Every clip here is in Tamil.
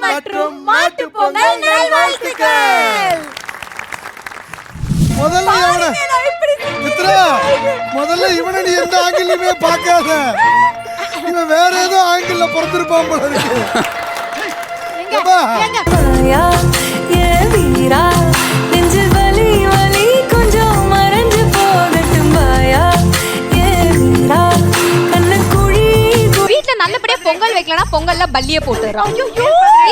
மற்றும் மாட்டுப் பொங்கல் நல்வாழ்த்துக்கள். முதல்ல இவனை நீ எந்த ஆங்கிலுமே பார்க்காத. இவன் வேற ஏதோ ஆங்கிள் பிறந்திருப்பான் போல இருக்கு. நல்லபடியா பொங்கல் வைக்கலனா பொங்கல்ல பல்லிய போட்டுறோம்.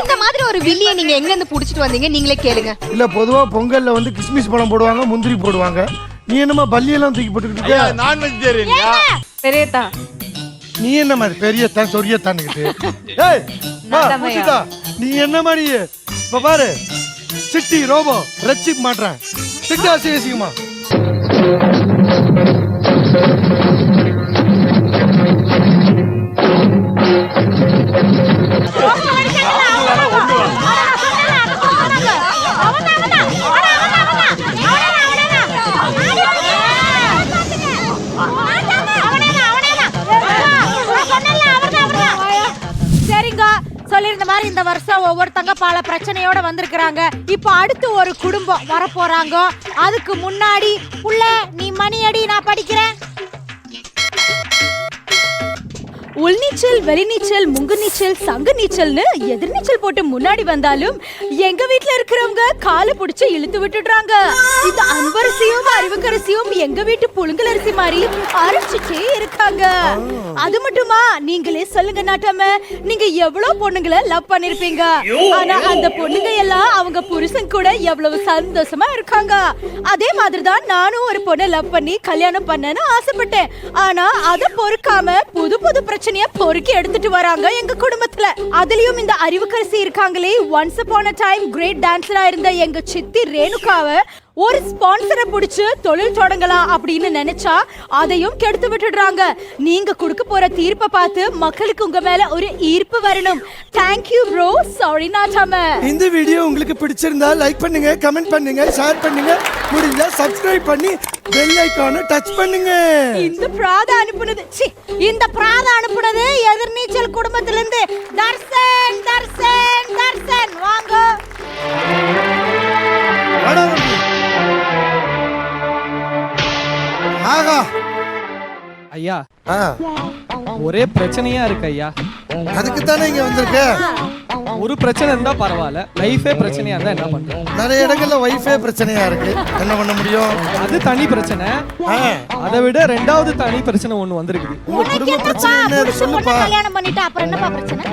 இந்த மாதிரி ஒரு வில்லியை நீங்க எங்க இருந்து புடிச்சிட்டு வந்தீங்க நீங்களே கேளுங்க. இல்ல பொதுவா பொங்கல்ல வந்து கிஸ்மிஸ் பழம் போடுவாங்க, முந்திரி போடுவாங்க. நீ என்னமா பல்லியெல்லாம் தூக்கி போட்டுக்கிட்டு இருக்க? நான் வெஜிடேரியன்யா. பெரியதா நீ என்ன மாதிரி பெரியத்தான் சொரியத்தான்னுக்கிட்டு? ஏய் புடிச்சா நீ என்ன மாதிரி இப்ப பாரு சிட்டி ரோபோ ரெச்சிப் மாட்றேன். சிட்டி அசிங்கமா சொல்லிருந்த மாதிரி இந்த வருஷம் ஒவ்வொருத்தங்க பல பிரச்சனையோட வந்திருக்கிறாங்க. இப்போ அடுத்து ஒரு குடும்பம் வரப்போறாங்க. அதுக்கு முன்னாடி புள்ள நீ மணி அடி, நான் படிக்கிறேன். உள்நீச்சல், வெளிநீச்சல், முங்கு நீச்சல், சங்கு நீச்சல்னு எதிர்நீச்சல் போட்டு முன்னாடி வந்தாலும் எங்க வீட்டுல இருக்கிறவங்க காலை பிடிச்சு இழுத்து விட்டுடுறாங்க. இந்த அன்பரசியும் அறிவுக்கரசியும் எங்க வீட்டு புழுங்கல் அரிசி மாதிரி அரைச்சிட்டே இருக்காங்க. அது மட்டுமா, நீங்களே சொல்லுங்க நாட்டாம, நீங்க எவ்வளவு பொண்ணுங்களை லவ் பண்ணிருப்பீங்க. ஆனா அந்த பொண்ணுங்க எல்லாம் அவங்க புருஷன் கூட எவ்வளவு சந்தோஷமா இருக்காங்க. அதே மாதிரிதான் நானும் ஒரு பொண்ணை லவ் பண்ணி கல்யாணம் பண்ணேன்னு ஆசைப்பட்டேன். ஆனா அதை பொறுக்காம புது புது பிரச்சனைய பொறுக்கி எடுத்துட்டு வராங்க எங்க குடும்பத்துல. அதுலயும் இந்த அறிவுக்கரசி இருக்காங்களே, once upon a time great டான்சரா இருந்த எங்க சித்தி ரேணுகாவை ஒரு ஸ்பான்சரை பிடிச்சு தொழில் தொடங்கலாம் அப்படின்னு நினைச்சா அதையும் கெடுத்து விட்டுடுறாங்க. நீங்க கொடுக்க போற தீர்ப்பை பார்த்து மக்களுக்கு உங்க மேல ஒரு ஈர்ப்பு வரணும். Thank you bro. சாரி நாட்டாம. இந்த வீடியோ உங்களுக்கு பிடிச்சிருந்தா லைக் பண்ணுங்க, கமெண்ட் பண்ணுங்க, ஷேர் பண்ணுங்க, முடிஞ்சா சப்ஸ்கிரைப் பண்ணி பெல் ஐகானை டச் பண்ணுங்க. இந்த பிராத அனுப்புனது எதிர்நீச்சல் குடும்பத்துல இருந்து தர்சன் தர்சன் தர்சன் வாங்க. ஆகா ஐயா, ஒரே பிரச்சனையா இருக்கு ஐயா. அதுக்கு தானே இங்க வந்திருக்க. ஒரு பிரச்சனை இருந்தா பரவாயில்ல, லைஃபே பிரச்சனையா இருந்தா என்ன பண்றது? நிறைய இடங்கள்ல வைஃபே பிரச்சனையா இருக்கு. என்ன பண்ண முடியும்? அது தனி பிரச்சனை. அதை விட ரெண்டாவது தனி பிரச்சனை ஒண்ணு வந்திருக்கு. உங்க குடும்ப பிரச்சனை என்ன சொல்லுப்பா. கல்யாணம் பண்ணிட்டு அப்புறம் என்னப்பா பிரச்சனை?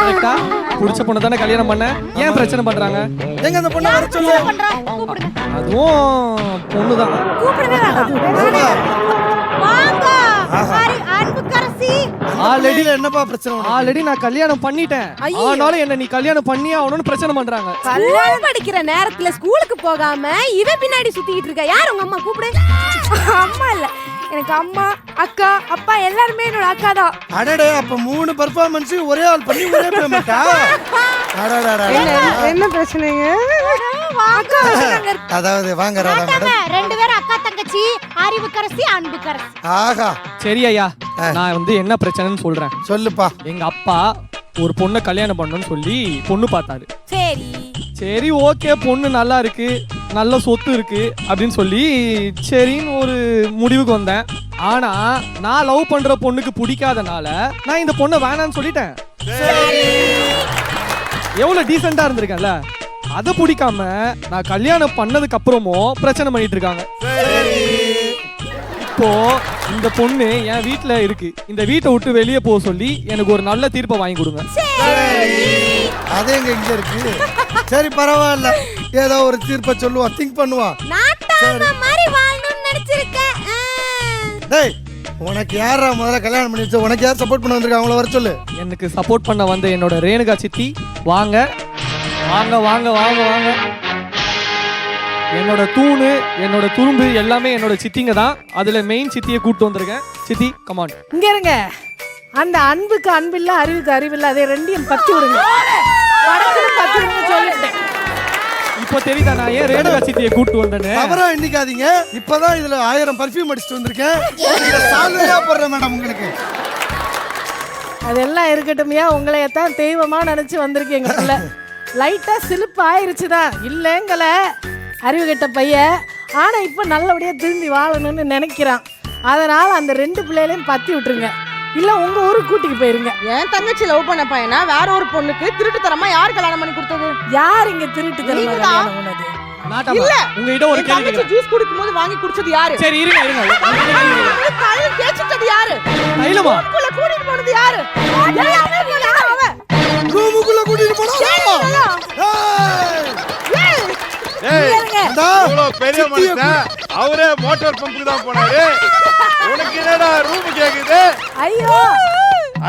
கரெக்ட்டா? புடிச்ச பொண்ணு தானே கல்யாணம் பண்ண, ஏன் பிரச்சனை பண்றாங்க? எங்க அந்த பொண்ணு வர சொல்லு. அதுவும் பொண்ணுதான். கூப்பிடுங்க. வாங்க. அன்புக்கரசி. ஆல்ரெடி என்னப்பா பிரச்சனை? ஆல்ரெடி நான் கல்யாணம் பண்ணிட்டேன். ஆனாலும் என்ன நீ கல்யாணம் பண்ணியே ஆகணும்னு பிரச்சனை பண்றாங்க. கல்யாணம் படிக்கிற நேரத்துல ஸ்கூலுக்கு போகாம இவ பின்னாடி சுத்திட்டு இருக்க. யார் உங்க அம்மா? கூப்பிடு. அம்மா இல்ல, எனக்கு அம்மா, அக்கா, அப்பா எல்லாருமே என்னோட அக்கா தான். அடடே, அப்ப 3 பெர்ஃபார்மன்ஸ் ஒரே ஆள் பண்ணி ஒரே பேமெண்டா? என்ன பிரச்சனைங்க? அதாவது வாங்க ராதா மேடம், ரெண்டு பேரும் அக்கா தங்கச்சி, அறிவுக்கரசி அன்புக்கரசி. ஆஹா சரி ஐயா, நான் வந்து என்ன பிரச்சனைன்னு சொல்றேன். சொல்லுப்பா. எங்க அப்பா ஒரு பொண்ணை கல்யாணம் பண்ணணும்னு சொல்லி பொண்ணு பார்த்தாரு. சரி ஓகே, பொண்ணு நல்லா இருக்கு, நல்ல சொத்து இருக்கு அப்படின்னு சொல்லி சரின்னு ஒரு முடிவுக்கு வந்தேன். ஆனா நான் லவ் பண்ற பொண்ணுக்கு பிடிக்காதனால நான் இந்த பொண்ணை வேணான்னு சொல்லிட்டேன். எவ்வளவு டீசெண்டா இருந்திருக்கேன்ல, அதை பிடிக்காம நான் கல்யாணம் பண்ணதுக்கு அப்புறமும் பிரச்சனை பண்ணிட்டு இருக்காங்க. இப்போ இந்த பொண்ணு என் வீட்டுல இருக்கு, இந்த வீட்டை விட்டு வெளியே போக சொல்லி எனக்கு ஒரு நல்ல தீர்ப்பை வாங்கி கொடுங்க. அதே இங்க இருக்கு. சரி பரவாயில்ல, ஏதோ ஒரு தீர்ப்பை சொல்லுவான், திங்க் பண்ணுவான். டேய், உனக்கு யாரா முதல்ல கல்யாணம் பண்ணி வச்சு, உனக்கு யார் சப்போர்ட் பண்ண வந்திருக்காங்க அவங்கள வர சொல்லு. எனக்கு சப்போர்ட் பண்ண வந்த என்னோட ரேணுகா சித்தி வாங்க வாங்க வாங்க வாங்க வாங்க. என்னோட தூணு, என்னோட துரும்பு எல்லாமே என்னோட சித்திங்க தான். அதுல மெயின் சித்தியை கூப்பிட்டு வந்திருக்கேன். சித்தி கமான். இங்க இருங்க. அந்த அன்புக்கு அன்பில்ல, அறிவுக்கு அறிவில்ல, அதை ரெண்டையும் பத்தி விடுங்க. சொல்லிட்டேன். இப்போ தெரியுதா நான் ஏன் ரேணுகா சித்தியை கூப்பிட்டு வந்தேன்னு? அவரா எண்ணிக்காதீங்க. இப்பதான் இதுல 1000 பர்ஃபியூம் அடிச்சுட்டு வந்திருக்கேன். சால்வையா போடுறேன் மேடம் உங்களுக்கு. அதெல்லாம் இருக்கட்டும்யா, உங்களையத்தான் தெய்வமா நினைச்சு வந்திருக்கு எங்க பிள்ளை. லைட்டா சிலிப்பு ஆயிருச்சுதான் இல்லைங்கல, அறிவு கெட்ட பையன். ஆனா இப்ப நல்லபடியா திரும்பி வாழணும்னு நினைக்கிறான். அதனால அந்த 2 பிள்ளைகளையும் பத்தி விட்டுருங்க, இல்ல உங்க ஊருக்கு கூட்டிட்டு போயிருங்க. என் தங்கச்சி லவ் பண்ண பையனா வேற ஒரு பொண்ணுக்கு திருட்டுத்தனமா யார் கல்யாணம் பண்ணி கொடுத்தது? யார் இங்க திருட்டு தரமா கல்யாணம் பண்ணது? நாட்டாம உங்ககிட்ட ஒரு கேள்வி கேக்குறேன். ஜூஸ் குடிக்கும்போது வாங்கி குடிச்சது யாரு? சரி இருங்க. கையில தேய்ச்சிட்டது யாரு? தைலமா? ரூமுக்குள்ள கூட்டிட்டு போனது யாரு? எல்லாமே நீங்க அவன். ரூமுக்குள்ள கூட்டிட்டு போனா பெரிய மனுஷன் அவரே மோட்டார் பம்புக்கு தான் போனாரு. உனக்கு என்னடா ரூம் கேக்குது? ஐயோ,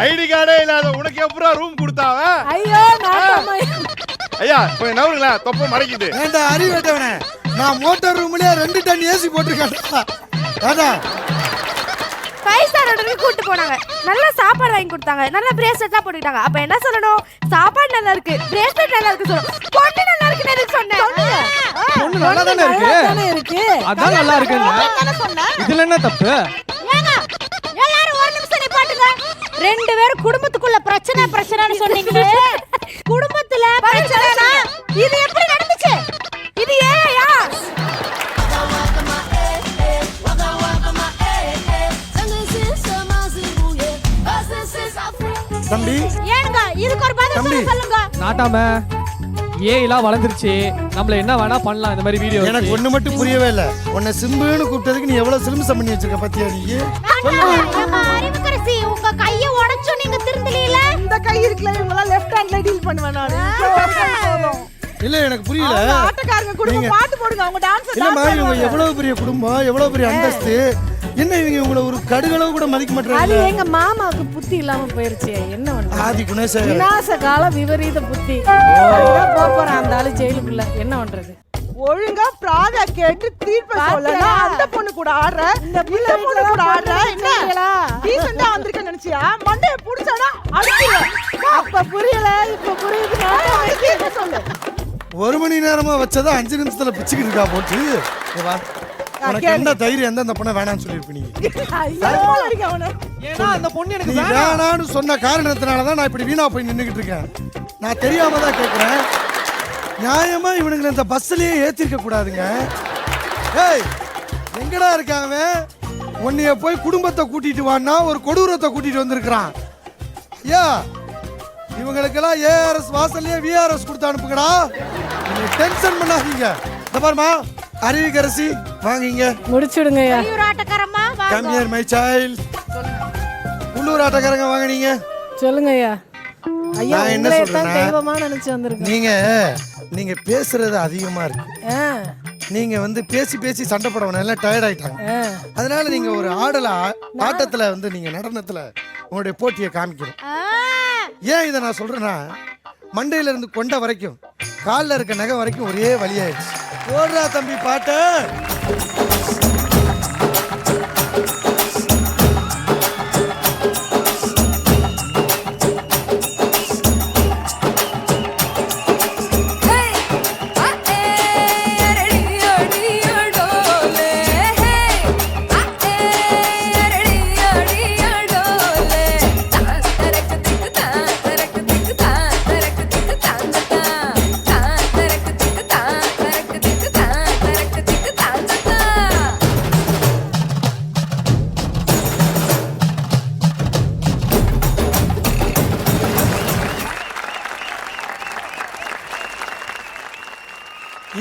ஐடி கார்டே இல்லாத உனக்கு எப்பறா ரூம் கொடுத்தாவ? ஐயோ நாட்டாமா. ஐயா கொஞ்சம் நவருங்களா, தொப்ப மறைக்குது. ஏண்டா அறிவு கட்டவனே, நான் மோட்டார் ரூம்லயே 2 டன் ஏசி போட்டிருக்கேன்டா. ஏண்டா 5 ஸ்டார் ஹோட்டலுக்கு கூட்டி போனாங்க, நல்ல சாப்பாடு வாங்கி கொடுத்தாங்க, நல்ல பிரேஸ்லெட்லாம் போட்டுக்கிட்டாங்க. அப்ப என்ன சொல்லணும்? சாப்பாடு நல்லா இருக்கு, பிரேஸ்லெட் நல்லா இருக்கு சொல்லணும். பொண்ணு நல்லா இருக்குன்னு எதுக்கு சொன்னேன்? பொண்ணு நல்லா தானே இருக்கு. அதான் நல்லா இருக்குன்னு. இதுல என்ன தப்பு? ஏங்க எல்லாரும் ஒரு நிமிஷம் நிப்பாட்டுங்க. 2 பேரும் குடும்பத்துக்குள்ள பிரச்சனைன்னு சொன்னீங்களே, குடும்பத்துல பிரச்சனைனா இது எப்படி நடந்துச்சு? இது ஏயா? தம்பி, ஏனுங்க இதுக்கு ஒரு பதில் தம்பி. சொல்லுங்க. நாட்டாம ஏலாம் வளர்ந்துருச்சு, நம்மள என்ன வேணா பண்ணலாம் இந்த மாதிரி வீடியோ. எனக்கு ஒண்ணு மட்டும் புரியவே இல்ல. உன்னை சிம்புன்னு கூப்பிட்டதுக்கு நீ எவ்வளவு சிலுமிசம் பண்ணி வச்சிருக்க பத்தியா நீ? அறிவுக்கரசி உங்க கைய உடைச்சு நீங்க திருந்தலீல. இந்த கை இருக்குல, இவங்க லெஃப்ட் ஹேண்ட்ல டீல் பண்ணுவேன் நானு. இல்ல எனக்கு புரியல. ஆட்டக்காரங்க குடும்பம் பாட்டு போடுங்க, அவங்க டான்ஸ் இல்லம்மா, இவங்க எவ்வளவு பெரிய குடும்பம், எவ்வளவு பெரிய அந்தஸ்து, என்ன இவங்க உங்களை ஒரு கடுகளவு கூட மதிக்க அது மாட்டாங்க. எங்க மாமாவுக்கு புத்தி இல்லாம போயிருச்சு. என்ன பண்றது? ஆதி குணேசேகர் விநாச கால விபரீத புத்தி. போறான் அந்த ஆளு ஜெயிலுக்குள்ள. என்ன பண்றது? ஒழுங்கா பிராதா கேட்டு தீர்ப்பு சொல்லனா அந்த பொண்ணு கூட ஆடுற, இந்த பொண்ணு கூட ஆடுற. என்ன டீசன்ட்டா வந்திருக்க நினைச்சியா? மண்டைய புடிச்சானா அடிக்கல. அப்ப புரியல, இப்ப புரியுது. சொல்லு. 1 மணி நேரமா வச்சதா 5 நிமிஷத்துல பிச்சுக்கிட்டு இருக்கா போட்டு. இங்க வா. உனக்கு என்ன தைரியம் அந்த பொண்ணை வேணாம்னு சொல்லிருப்பீங்க? ஏன்னா அந்த பொண்ணு எனக்கு நீ வேணான்னு சொன்ன காரணத்தினாலதான் நான் இப்படி வீணா போய் நின்னுகிட்டு இருக்கேன். நான் தெரியாம தான் கேட்கிறேன். நியாயமா இவனுங்களை இந்த பஸ்லயே ஏத்திருக்க கூடாதுங்க. ஏய், எங்கடா இருக்காங்க? உன்னைய போய் குடும்பத்தை கூட்டிட்டு வான்னா ஒரு கொடூரத்தை கூட்டிட்டு வந்திருக்கிறான். ஐயா, இவங்களுக்கெல்லாம் ஏஆர்எஸ் வாசல்லையே விஆர்எஸ் கொடுத்து அனுப்புங்கடா. நீங்க டென்ஷன் பண்ணாதீங்க. இந்த பாருமா, அறிவிக்கரசி வாங்கிங்க. முடிச்சுடுங்கய்யா. ஆட்டக்காரமா கம் ஹியர் மை சைல்ட். உள்ளூர் ஆட்டக்காரங்க வாங்க. நீங்க சொல்லுங்கய்யா. ஐயா, நான் என்ன உங்களையத்தான் சொல்றேன்னா, தெய்வமா நினைச்சு வந்திருக்கேன். நீங்க பேசுறது அதிகமா இருக்கு. நீங்க பேசி பேசி சண்டை போடணும், எல்லாம் டயர்ட் ஆயிட்டாங்க. அதனால நீங்க ஒரு ஆட்டத்துல நீங்க நடனத்துல உங்களுடைய போட்டியை காமிக்கணும். ஏன் இதை நான் சொல்றேன்னா, மண்டையில இருந்து கொண்ட வரைக்கும் காலில் இருக்க நகை வரைக்கும் ஒரே வழியாயிடுச்சு. ஓடுறா தம்பி பாட்ட.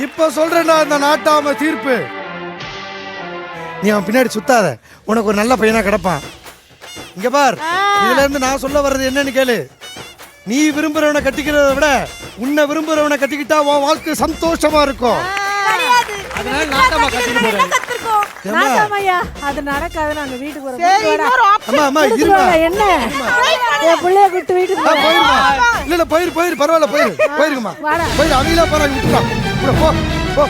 இப்ப சொல்றேன்டா இந்த நாட்டாம தீர்ப்பு. நீ அவன் பின்னாடி சுத்தாத, உனக்கு ஒரு நல்ல பையனா கிடப்பான். இங்க பார், இதுல இருந்து நான் சொல்ல வர்றது என்னன்னு கேளு. நீ விரும்புறவனை கட்டிக்கிறத விட உன்னை விரும்புறவனை கட்டிக்கிட்டா உன் வாழ்க்கை சந்தோஷமா இருக்கும். அதனால நாட்டாம கட்டிட்டு போறேன். நாட்டாமையா, அது நடக்காது. நாங்க வீட்டுக்கு அம்மா அம்மா இருமா. என்ன என் பிள்ளைய விட்டு வீட்டுக்கு போயிருமா? இல்ல போயிரு பரவாயில்ல, போயிருங்கம்மா. போயிரு, அவங்களா போறாங்க, விட்டுலாம். போ போ.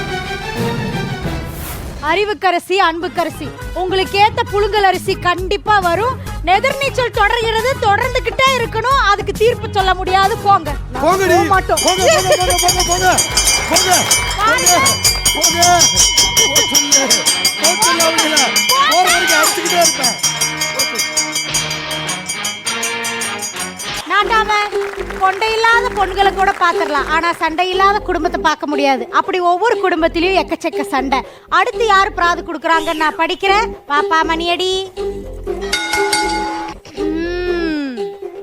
அறிவுக்கரசி, அன்புக்கரசி, உங்களுக்கு ஏத்த புழுங்கல் அரிசி கண்டிப்பா வரும். நெதர்நீச்சல் தொடர்கிறது, தொடர்ந்துகிட்டே இருக்கணும். அதுக்கு தீர்ப்பு சொல்ல முடியாது. போங்க. போங்கடி. மாட்டோம். போங்க. அடிச்சுக்கிட்டே இருப்பேன். நாட்டாம கொண்டை இல்லாத பொண்ணுகளை கூட பாத்துடலாம், ஆனா சண்டை இல்லாத குடும்பத்தை பார்க்க முடியாது. அப்படி ஒவ்வொரு குடும்பத்திலயும் எக்கச்சக்க சண்டை. அடுத்து யாரு பிராது கொடுக்குறாங்கன்னு நான் படிக்கிறேன். பாப்பா மணியடி.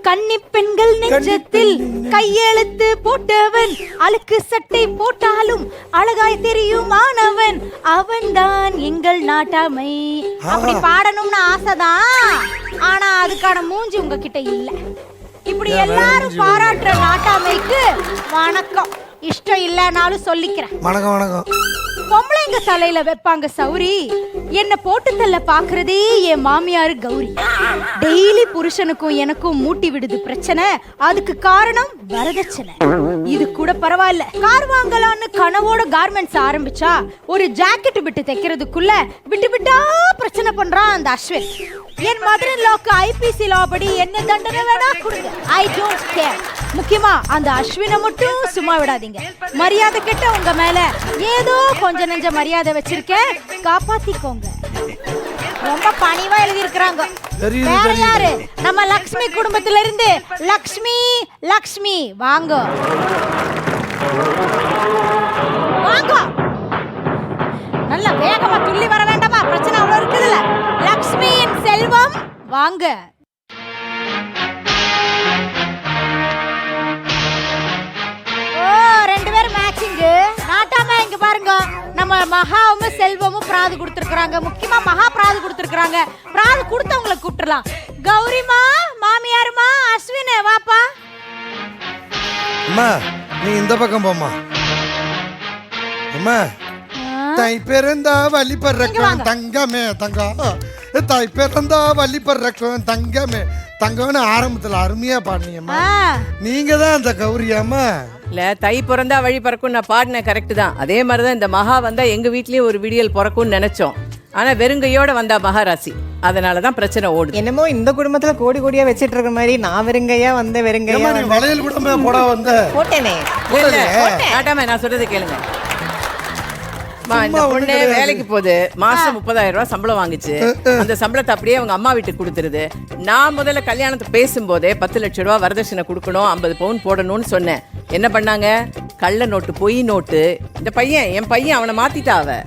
கன்னி பெண்கள் நெஞ்சத்தில் கையெழுத்து போட்டவன், அழுக்கு சட்டை போட்டாலும் அழகாய் தெரியும் ஆனவன், அவன்தான் எங்கள் நாட்டாமை. அப்படி பாடணும்னு ஆசைதான், ஆனா அதுக்கான மூஞ்சி உங்ககிட்ட இல்ல. இப்படி எல்லாரும் பாராட்டுற நாட்டாமைக்கு வணக்கம். இஷ்டம் இல்லனாலும் சொல்லிக்கிறேன். வணக்கம் வணக்கம். பொம்பளைங்க தலையில வைப்பாங்க சௌரி, என்ன போட்டு தள்ள பாக்குறதே என் மாமியாரு கௌரி. டெய்லி புருஷனுக்கும் எனக்கும் மூட்டி விடுது பிரச்சனை, அதுக்கு காரணம் வரதட்சணை. இது கூட பரவாயில்ல, கார் வாங்கலான்னு கனவோட கார்மெண்ட்ஸ் ஆரம்பிச்சா ஒரு ஜாக்கெட் விட்டு தைக்கிறதுக்குள்ள விட்டு விட்டா பிரச்சனை பண்றான் அந்த அஸ்வின். என் மதர் லாக்கு ஐபிசி லா படி என்ன தண்டனை வேணா கொடுங்க, ஐ டோன்ட் கேர். முக்கியமா அந்த அஸ்வினை மட்டும் சும்மா விடாதீங்க. மரியாதை கெட்ட உங்க மேல ஏதோ கொஞ்ச நெஞ்ச மரியாதை வச்சிருக்கேன், காப்பாத்திக்கோங்க. ரொம்ப பணிவா எழுதி இருக்கிறாங்க. வேற யாரு? நம்ம லக்ஷ்மி குடும்பத்துல இருந்து லக்ஷ்மி. லக்ஷ்மி வாங்க வாங்க. நல்ல வேகமா துள்ளி வர வேண்டாமா, பிரச்சனை அவ்வளவு இருக்குதுல்ல. லக்ஷ்மியின் செல்வம் வாங்க. நாட்டாம இங்க பாருங்க, நம்ம மகாவும் செல்வமும் பிராது கொடுத்துருக்காங்க. முக்கியமா மகா பிராது கொடுத்துருக்காங்க. பிராது கொடுத்தவங்களை கூப்பிட்டுலாம். கௌரிமா, மாமியாருமா, அஸ்வின் வாப்பா. அம்மா நீ இந்த பக்கம் போம்மா. அம்மா தாய் பிறந்தா வழி பறக்கும் தங்கமே தங்கம், தாய் பிறந்தா வழி பறக்கும் தங்கமே தங்கம்னு ஆரம்பத்துல அருமையா பாடினீங்கம்மா. நீங்க தான் அந்த கௌரியாம்மா. இல்ல தை பிறந்தா வழி பிறக்கும் நான் பாடினேன், கரெக்ட் தான். அதே மாதிரிதான் இந்த மகா வந்தா எங்க வீட்லயும் ஒரு விடியல் பிறக்கும்னு நினைச்சோம். ஆனா வெறுங்கையோட வந்தா மகாராசி, அதனாலதான் பிரச்சனை ஓடுது. என்னமோ இந்த குடும்பத்துல கோடி கோடியா வச்சிட்டு இருக்க மாதிரி நான் வெறுங்கையா வந்த வெறுங்கையா வளையல் கூட போட வந்த போட்டேனே. நாட்டாம நான் சொல்றது கேளுங்க. இந்த பொண்ணு வேலைக்கு போகுது, மாசம் 30,000 ரூபாய் சம்பளம் வாங்குச்சு. அந்த சம்பளத்தை அப்படியே அவங்க அம்மா வீட்டுக்கு கொடுத்துருது. நான் முதல்ல கல்யாணத்தை பேசும்போதே 10 லட்சம் ரூபாய் வரதட்சணை கொடுக்கணும், 50 பவுன் போடணும்னு சொன்னேன். என்ன பண்ணாங்க? கள்ள நோட்டு, பொய் நோட்டு. இந்த பையன், என் பையன் அவனை மாத்திட்டா. அவ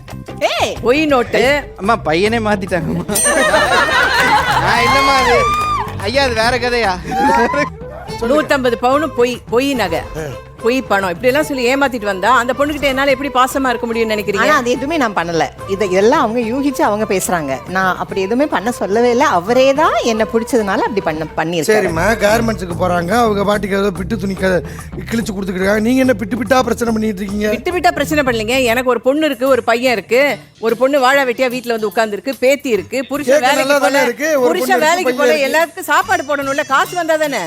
பொய் நோட்டு. அம்மா பையனே மாத்திட்டாங்க. இல்லம்மா அது ஐயா அது வேற கதையா. 150 பவுன் பொய் நகை, பொய் பணம், இப்படி எல்லாம் சொல்லி ஏமாத்திட்டு வந்தா அந்த பொண்ணுகிட்ட என்னால எப்படி பாசமா இருக்க முடியும்னு நினைக்கிறீங்க? அது எதுவுமே நான் பண்ணல. இதெல்லாம் அவங்க யூகிச்சு அவங்க பேசுறாங்க. நான் அப்படி எதுவுமே பண்ண சொல்லவே இல்லை. அவரே தான் என்ன பிடிச்சதுனால அப்படி பண்ணிருக்காரு. சரிம்மா, கார்மெண்ட்ஸுக்கு போறாங்க, அவங்க பாட்டுக்கு ஏதோ பிட்டு துணி கிழிச்சு கொடுத்துக்கிட்டாங்க. நீங்க என்ன பிட்டு பிட்டா பிரச்சனை பண்ணிட்டு இருக்கீங்க? பிட்டு பிட்டா பிரச்சனை பண்ணலீங்க. எனக்கு ஒரு பொண்ணு இருக்கு, ஒரு பையன் இருக்கு, ஒரு பொண்ணு வாழ வெட்டியா வீட்டுல வந்து உட்கார்ந்து இருக்கு, பேத்தி இருக்கு, புருஷன் வேலைக்கு போல, எல்லாத்துக்கும் சாப்பாடு போடணும்ல, காசு வந்தா தானே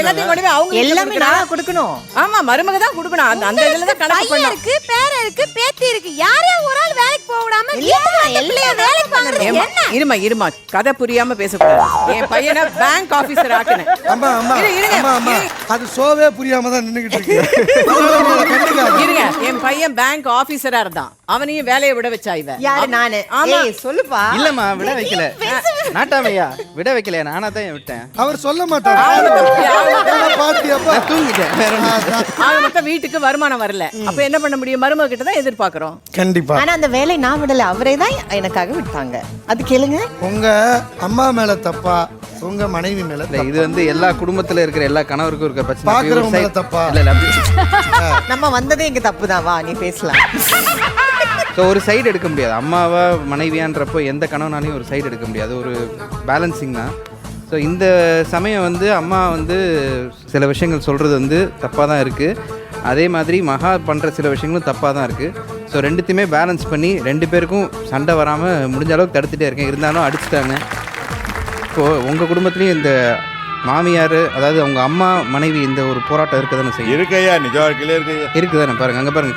எல்லாத்தையும் கொண்டு போய் அவங்க எல்லாமே நான் கொடுக்கணும். ஆமா, மருமக தான் கொடுக்கணும். அந்த இதுல தான் கணக்கு பண்ணணும். இருக்கு, பேர இருக்கு, பேத்தி இருக்கு, யாரே ஒரு ஆள் வேலைக்கு போக விடாம எல்லாம் வேலைக்கு வாங்குறது என்ன? இருமா கதை புரியாம பேசக்கூடாது. என் பையனை பேங்க் ஆபீசர் ஆக்குனேன். அம்மா அம்மா அம்மா அது சோவே புரியாம தான் நின்னுகிட்டு இருக்கு. இருங்க, என் பையன் பேங்க் ஆபீசரா இருந்தான், அவனையும் வேலையை விட வச்சா இவ. யாரு? நானு. ஏய் சொல்லுப்பா. இல்லம்மா விட வைக்கல நாட்டாமையா, விட வைக்கல, நானா தான் விட்டேன். அவர் சொல்ல மாட்டாரு. ஆக மொத்தம் வீட்டுக்கு வருமானம் வரல, அப்ப என்ன பண்ண முடியும்? மருமக கிட்ட தான் எதிர்பார்க்கிறோம். கண்டிப்பா. ஆனா அந்த வேலை நான் விடல, அவரே தான் எனக்காக விட்டாங்க. அது கேளுங்க. உங்க அம்மா மேல தப்பா, உங்க மனைவி மேல தப்பா? இது வந்து எல்லா குடும்பத்துல இருக்கிற எல்லா கணவருக்கும் இருக்கிற பிரச்சனை. பாக்குறவங்க மேல தப்பா? இல்ல நம்ம வந்ததே இங்க தப்பு தான். வா நீ பேசலாம். ஒரு சைடு எடுக்க முடியாது. அம்மாவா மனைவியான்றப்போ எந்த கணவனாலையும் ஒரு சைடு எடுக்க முடியாது. ஒரு பேலன்சிங் தான். ஸோ இந்த சமயம் வந்து அம்மா வந்து சில விஷயங்கள் சொல்கிறது வந்து தப்பாக தான் இருக்குது. அதே மாதிரி மகா பண்ணுற சில விஷயங்களும் தப்பாக தான் இருக்குது. ஸோ ரெண்டுத்தையுமே பேலன்ஸ் பண்ணி 2 பேருக்கும் சண்டை வராமல் முடிஞ்ச அளவுக்கு தடுத்துட்டே இருக்கேன். இருந்தாலும் அடிச்சுட்டாங்க. இப்போது உங்கள் குடும்பத்துலேயும் இந்த மாமியார், அதாவது அவங்க அம்மா மனைவி, இந்த ஒரு போராட்டம் இருக்குதானே செய்யும்? இருக்கையா, நிஜ வாழ்க்கையில இருக்குதானே? பாருங்க, அங்கே பாருங்க,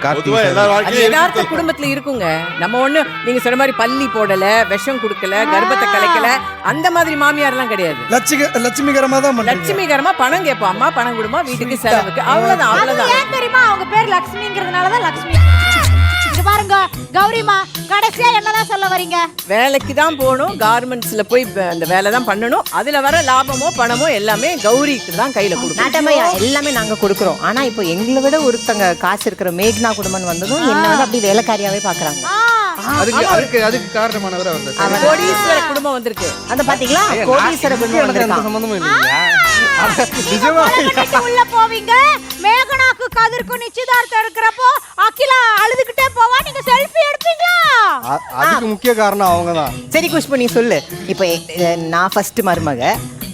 யதார்த்த குடும்பத்துல இருக்குங்க. நம்ம ஒண்ணு நீங்க சொன்ன மாதிரி பள்ளி போடல, விஷம் கொடுக்கல, கர்ப்பத்தை கலைக்கல, அந்த மாதிரி மாமியார் எல்லாம் கிடையாது. லட்சுமிகரமா தான். லட்சுமிகரமா பணம் கேட்போம். அம்மா பணம் கொடுமா வீட்டுக்கு செலவுக்கு, அவ்வளவுதான். ஏன் தெரியுமா? அவங்க பேர் லட்சுமிங்கிறதுனாலதான் லட்சுமி. இங்க பாருங்க கௌரிமா, கடைசியா என்னதான் சொல்ல வரீங்க? வேலைக்கு தான் போகணும், கார்மெண்ட்ஸ்ல போய் அந்த வேலை தான் பண்ணணும். அதுல வர லாபமோ பணமோ எல்லாமே கௌரிக்கு தான் கையில கொடுக்கணும். நாட்டாமையா எல்லாமே நாங்க கொடுக்குறோம். ஆனா இப்போ எங்களை விட ஒருத்தங்க காசு இருக்கிற மேக்னா குடும்பம் வந்ததும் என்ன வந்து அப்படி வேலைக்காரியாவே பாக்குறாங்க. அதுக்கு காரணமானவர் அவர் கோடீஸ்வர குடும்பம் வந்திருக்கு. அத பாத்தீங்களா, கோடீஸ்வர குடும்பம் வந்திருக்காங்க. சம்பந்தமும் இல்லையா? உள்ள போவீங்க, மேகனாக்கு கதிர்க்கும் நிச்சயதார்த்தம் இருக்கிறப்போ அகிலா அழுதுகிட்டே போவா, நீங்க செல்ஃபி எடுப்பீங்களா? அதுக்கு முக்கிய காரணம் அவங்க தான். சரி குஷ்பு, நீ சொல்லு. இப்போ நான் ஃபர்ஸ்ட் மருமக,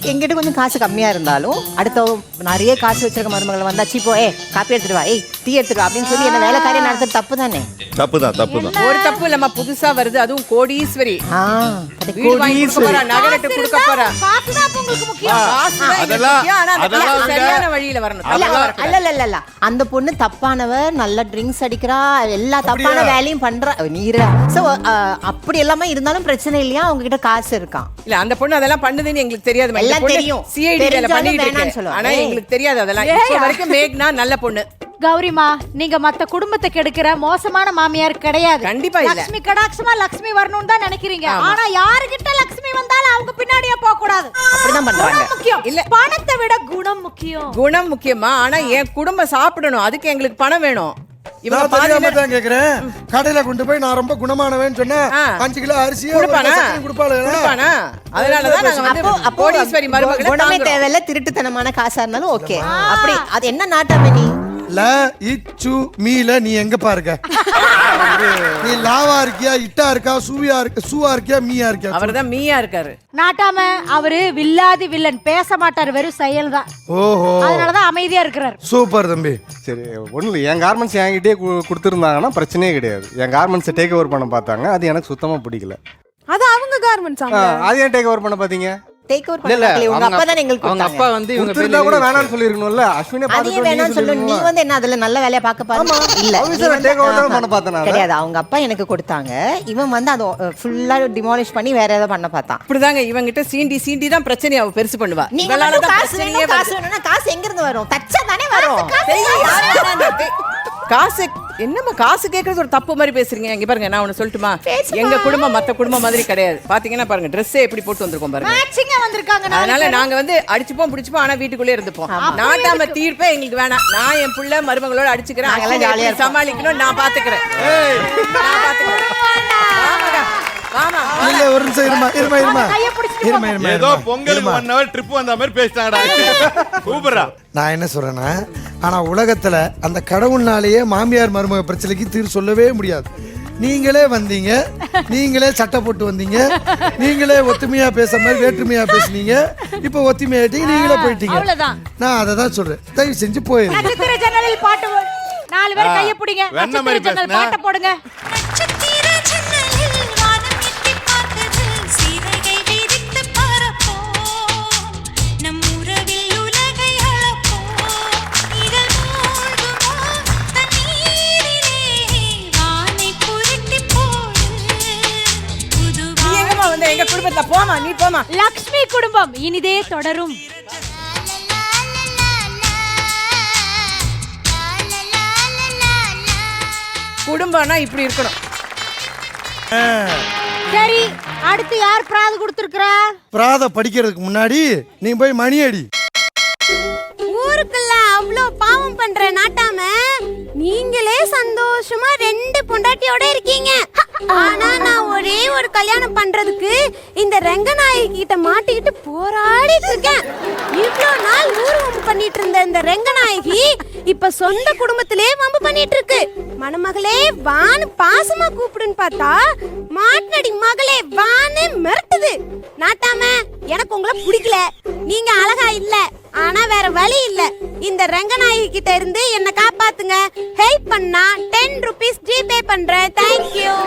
எங்கிட்ட கொஞ்சம் காசு கம்மியா இருந்தாலும் அடுத்த நிறைய காசு வச்சிருக்க மருமகள் வந்தா சீப்போ காப்பி எடுத்துட்டு வா, டீ எடுத்துட்டு வா அப்படின்னு சொல்லி என்ன வேலைக்காரியை நடத்துறது தப்பு தானே? தப்புதான். ஒரு தப்பு இல்லம்மா, புதுசா வருது, அதுவும் கோடீஸ்வரி. வீடு வாங்கி கொடுக்க போறா, நகரட்டு கொடுக்க போறா. காசுதான் உங்களுக்கு முக்கியம். அதெல்லாம் சரியான வழியில வரணும். அல்ல அந்த பொண்ணு தப்பானவ, நல்ல ட்ரிங்க்ஸ் அடிக்கிறா, எல்லா தப்பான வேலையும் பண்றா நீரா. சோ அப்படி எல்லாமே இருந்தாலும் பிரச்சனை இல்லையா? அவங்க கிட்ட காசு இருக்கான். இல்ல அந்த பொண்ணு அதெல்லாம் பண்ணுதுன்னு எங்களுக்கு தெரியாது. எல்லாம் தெரியும். சிஐடி வேலை பண்ணிட்டு இருக்கு. ஆனா எங்களுக்கு தெரியாது அதெல்லாம். இப்போ வரைக்கும் மேக்னா நல்ல பொண்ணு. கௌரிமா, நீங்க மத்த குடும்பத்தை கெடுக்கிற மோசமான மாமியார் கிடையாது. கண்டிப்பா இல்ல. லட்சுமி கடாட்சமா லட்சுமி வரணும்னு தான் நினைக்கிறீங்க. ஆனா யாருகிட்ட லட்சுமி வந்தாலும் அவங்க பின்னாடியே போக கூடாது. அப்படிதான் பண்றாங்க. முக்கியம் இல்ல, பணத்தை விட குணம் முக்கியம். குணம் முக்கியமா? ஆனா என் குடும்பம் சாப்பிடணும், அதுக்கு எங்களுக்கு பணம் வேணும். நான் தெரியாம தான் கேக்குறேன். கடையில கொண்டு போய் நான் ரொம்ப குணமானவன்னு சொன்னா 5 கிலோ அரிசி கொடுப்பானா? அதனாலதான் நாங்க வந்து கோடீஸ்வரி மருமகளை குணமே தேவையில்ல, திருட்டுத்தனமான காசா இருந்தாலும் ஓகே. அப்படி அது என்ன நாட்டாமே? நீ நீ எங்க பாருங்க, நீ லாவா இருக்கியா, இட்டா இருக்கா, சூவா இருக்கியா, மீயா இருக்கியா? அவர்தான் மீயா இருக்காரு. நாட்டாம அவரு வில்லாதி வில்லன், பேச மாட்டாரு, வெறும் செயல் தான். ஓஹோ, அதனாலதான் அமைதியா இருக்கிறாரு. சூப்பர் தம்பி. சரி, ஒன்றும் இல்லை. என் கார்மெண்ட்ஸ் என்கிட்டயே கொடுத்துருந்தாங்கன்னா பிரச்சனையே கிடையாது. என் கார்மெண்ட்ஸை டேக் ஓவர் பண்ண பார்த்தாங்க, அது எனக்கு சுத்தமாக பிடிக்கல. அது அவங்க கார்மெண்ட்ஸ். அது ஏன் டேக் ஓவர் பண்ண பார்த்தீங்க? டேக் ஓவர் பண்ணல. உங்க அப்பா தான் எங்களுக்கு அவங்க அப்பா வந்து இவங்க கொடுத்தா கூட வேணாம்னு சொல்லிருக்கணும்ல. அஸ்வினே பாத்து வேணாம்னு சொல்லு. நீ வந்து என்ன அதுல நல்ல வேலைய பார்க்க பாரு. இல்ல டேக் ஓவர் தான் பண்ண பார்த்தேன். கிடையாது, அவங்க அப்பா எனக்கு கொடுத்தாங்க. இவன் வந்து அத ஃபுல்லா டிமாலிஷ் பண்ணி வேற ஏதோ பண்ண பார்த்தான். அப்படிதாங்க இவங்கிட்ட சீண்டி தான் பிரச்சனை அவ பெருசு பண்ணுவா. நீங்க காசு வேணும்னா காசு எங்க இருந்து வரும்? தச்சா தானே வரும். காசு என்னம்மா, காசு கேட்கறது ஒரு தப்பு மாதிரி பேசுறீங்க. இங்க பாருங்க, நான் ஒன்னு சொல்லட்டுமா? எங்க குடும்பம் மத்த குடும்பம் மாதிரி கிடையாது. பாத்தீங்கன்னா பாருங்க, ட்ரெஸ்ஸே எப்படி போட்டு வந்திருக்கோம் பாருங்க. மேட்சிங்கா வந்திருக்காங்க. அதனால நாங்க வந்து அடிச்சுப்போம் பிடிச்சுப்போம், ஆனா வீட்டுக்குள்ளே இருந்துப்போம். நாட்டாம தீர்ப்பே எங்களுக்கு வேணாம். நான் என் புள்ள மருமகளோட அடிச்சுக்கிறேன், சமாளிக்கணும், நான் பாத்துக்கிறேன். ஒரு நிமிஷம் ஏதோ பொங்கலுக்கு 1 hour ட்ரிப் வந்த மாதிரி பேசிட்டாங்கடா. சூப்பரா. நான் என்ன சொல்றேன்னா, ஆனா உலகத்துல அந்த கடவுள்னாலேயே மாமியார் மருமக பிரச்சனைக்கு தீர்வு சொல்லவே முடியாது. நீங்களே வந்தீங்க, நீங்களே சட்டை போட்டு வந்தீங்க, நீங்களே ஒத்துமையா பேச மாதிரி வேற்றுமையா பேசுனீங்க. இப்ப ஒத்துமையாயிட்டீங்க, நீங்களே போயிட்டீங்க. நான் அதை தான் சொல்றேன், தயவு செஞ்சு போயிருங்க. நட்சத்திர ஜன்னலில் பாட்டு 4 பேர் கைய பிடிங்க. நட்சத்திர ஜன்னல் பாட்டு போடுங்க. எங்க குடும்பத்துல போமா, நீ போமா. லக்ஷ்மி குடும்பம் இனிதே தொடரும். குடும்பம்னா இப்படி இருக்கணும். சரி, அடுத்து யார் பிராத கொடுத்திருக்கா? பிராத படிக்கிறதுக்கு முன்னாடி நீ போய் மணி அடி. ஊருக்குள்ள அவ்வளோ பாவம் பண்ற நாட்டாம நீங்களே சந்தோஷமா 2 பொண்டாட்டியோட இருக்கீங்க. ஆனா நான் ஒரே ஒரு கல்யாணம் பண்றதுக்கு இந்த ரெங்கநாயகி கிட்ட மாட்டிக்கிட்டு போராடிட்டு இருக்கேன். இவ்வளோ நாள் ஊர் வம்பு பண்ணிட்டு இருந்த இந்த ரெங்கநாயகி இப்ப சொந்த குடும்பத்திலே வம்பு பண்ணிட்டு இருக்கு. மணமகளே வான்னு பாசமா கூப்பிடுன்னு பார்த்தா மாட்டடி மகளே வான்னு மிரட்டுது. நாட்டாம எனக்கு உங்களை பிடிக்கல, நீங்க அழகா இல்ல, ஆனா வேற வழி இல்ல. இந்த ரெங்கநாயகி கிட்ட இருந்து என்ன காப்பாத்துங்க. ஹெல்ப் பண்ணா 10 rupees ஜிபே பண்றேன். தேங்க்யூ.